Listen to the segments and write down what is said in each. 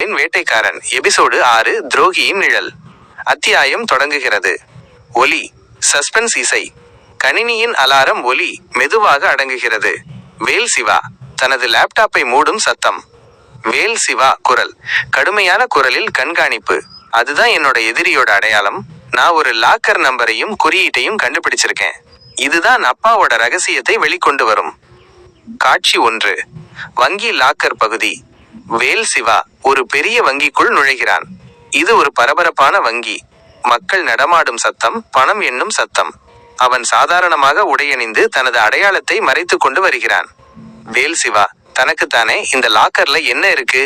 சஞ்சயின் வேட்டைக்காரன் episode 6 துரோகியின் நிழல். அத்தியாயம் தொடங்குகிறது. ஒலி. சஸ்பென்ஸ் இசை. கணினியின் அலாரம் ஒலி மெதுவாக அடங்குகிறது. வேல் சிவா. தனது லேப்டாப்பை மூடும் சத்தம். வேல் சிவா குரல். கடுமையான குரலில் கண்காணிப்பு. அதுதான் என்னோட எதிரியோட அடையாளம். நான் ஒரு லாக்கர் நம்பரையும் குறியீட்டையும் கண்டுபிடிச்சிருக்கேன். இதுதான் அப்பாவோட ரகசியத்தை வெளிக்கொண்டு வரும். காட்சி 1. வங்கி லாக்கர் பகுதி. வேல் சிவா ஒரு பெரிய வங்கிக்குள் நுழைகிறான். இது ஒரு பரபரப்பான வங்கி. மக்கள் நடமாடும் சத்தம், பணம் எண்ணும் சத்தம். அவன் சாதாரணமாக உடையணிந்து தனது அடையாளத்தை மறைத்து கொண்டு வருகிறான். வேல் சிவா தனக்குத்தானே இந்த லாக்கர்ல என்ன இருக்கு?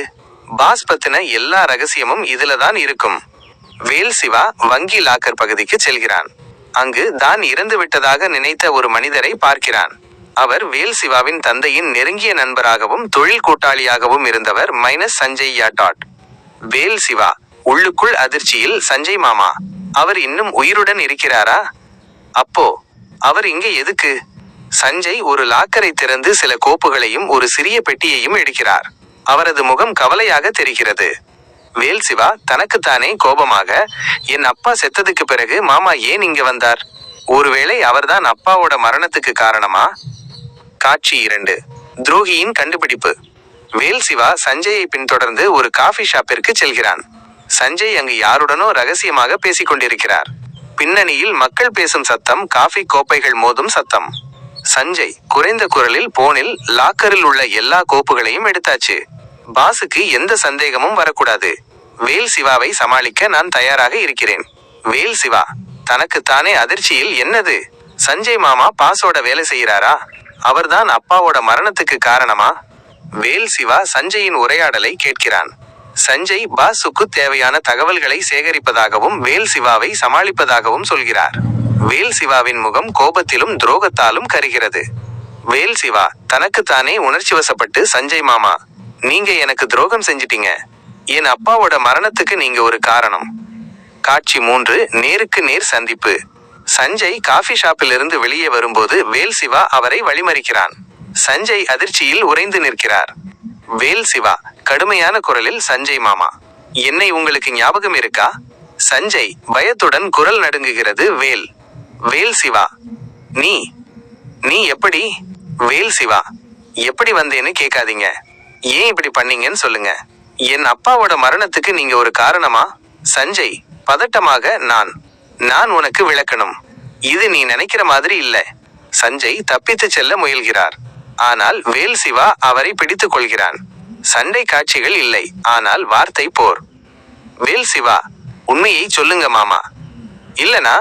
பாஸ் பத்தின எல்லா ரகசியமும் இதுல தான் இருக்கும். வேல் சிவா வங்கி லாக்கர் பகுதிக்கு செல்கிறான். அங்கு தான் இறந்து விட்டதாக நினைத்த ஒரு மனிதரை பார்க்கிறான். அவர் வேல் சிவாவின் தந்தையின் நெருங்கிய நண்பராகவும் தொழில் கூட்டாளியாகவும் இருந்தவர் சஞ்சய் யாட்டாட். வேல் சிவா உள்ளுக்குள் அதிர்ச்சியில், சஞ்சய் மாமா, அவர் இன்னும் உயிருடன் இருக்கிறாரா? அப்போ அவர் இங்கே எதுக்கு? சஞ்சய் ஒரு லாக்கரை திறந்து சில கோப்புகளையும் ஒரு சிறிய பெட்டியையும் எடுக்கிறார். அவரது முகம் கவலையாக தெரிகிறது. வேல் சிவா தனக்குத்தானே கோபமாக, என் அப்பா செத்ததுக்கு பிறகு மாமா ஏன் இங்க வந்தார்? ஒருவேளை அவர்தான் அப்பாவோட மரணத்துக்கு காரணமா? காட்சி 2. துரோகியின் கண்டுபிடிப்பு. வேல் சிவா சஞ்சயை பின்தொடர்ந்து ஒரு காஃபி ஷாப்பிற்கு செல்கிறான். சஞ்சய் அங்கு யாருடனோ ரகசியமாக பேசிக் கொண்டிருக்கிறார். பின்னணியில் மக்கள் பேசும் சத்தம், காஃபி கோப்பைகள் மோதும் சத்தம். சஞ்சய் குறைந்த குரலில் போனில், லாக்கரில் உள்ள எல்லா கோப்புகளையும் எடுத்தாச்சு. பாஸுக்கு எந்த சந்தேகமும் வரக்கூடாது. வேல் சிவாவை சமாளிக்க நான் தயாராக இருக்கிறேன். வேல் சிவா தனக்குத்தானே அதிர்ச்சியில், என்னது? சஞ்சய் மாமா பாஸோட வேலை செய்கிறாரா? அவர்தான் அப்பாவோட மரணத்துக்கு காரணமா? வேல் சிவா சஞ்சயின் உரையாடலை கேட்கிறான். சஞ்சய் பாஸுக்கு தேவையான தகவல்களை சேகரிப்பதாகவும் வேல் சிவாவை சமாளிப்பதாகவும் சொல்கிறார். வேல் சிவாவின் முகம் கோபத்திலும் துரோகத்தாலும் கருகிறது. வேல் சிவா தனக்குத்தானே உணர்ச்சி வசப்பட்டு, சஞ்சய் மாமா, நீங்க எனக்கு துரோகம் செஞ்சிட்டீங்க. என் அப்பாவோட மரணத்துக்கு நீங்க ஒரு காரணம். காட்சி 3. நேருக்கு நேர் சந்திப்பு. சஞ்சய் காஃபி ஷாப்பில் இருந்து வெளியே வரும்போது வேல் சிவா அவரை வழிமறிக்கிறான். சஞ்சய் அதிர்ச்சியில் உறைந்து நிற்கிறார். வேல் சிவா கடுமையான குரலில், சஞ்சய் மாமா, என்னை உங்களுக்கு ஞாபகம் இருக்கா? சஞ்சய் பயத்துடன் குரல் நடுங்குகிறது. வேல் சிவா, நீ எப்படி? வேல் சிவா, எப்படி வந்தேன்னு கேட்காதீங்க. ஏன் இப்படி பண்ணீங்கன்னு சொல்லுங்க. என் அப்பாவோட மரணத்துக்கு நீங்க ஒரு காரணமா? சஞ்சய் பதட்டமாக, நான் உனக்கு விளக்கணும். இது நீ நினைக்கிற மாதிரி இல்ல. சஞ்சய் தப்பித்து செல்ல முயல்கிறார். ஆனால் வேல் சிவா அவரை பிடித்துக் கொள்கிறான். சண்டை காட்சிகள் இல்லை, ஆனால் வார்த்தை போர். வேல் சிவா, உண்மையை சொல்லுங்க மாமா. இல்லனா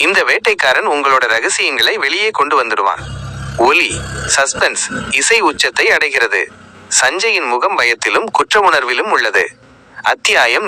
இந்த வேட்டைக்காரன் உங்களோட ரகசியங்களை வெளியே கொண்டு வந்துடுவான். ஒலி. சஸ்பென்ஸ் இசை உச்சத்தை அடைகிறது. சஞ்சயின் முகம் பயத்திலும் குற்ற உணர்விலும் உள்ளது. அத்தியாயம்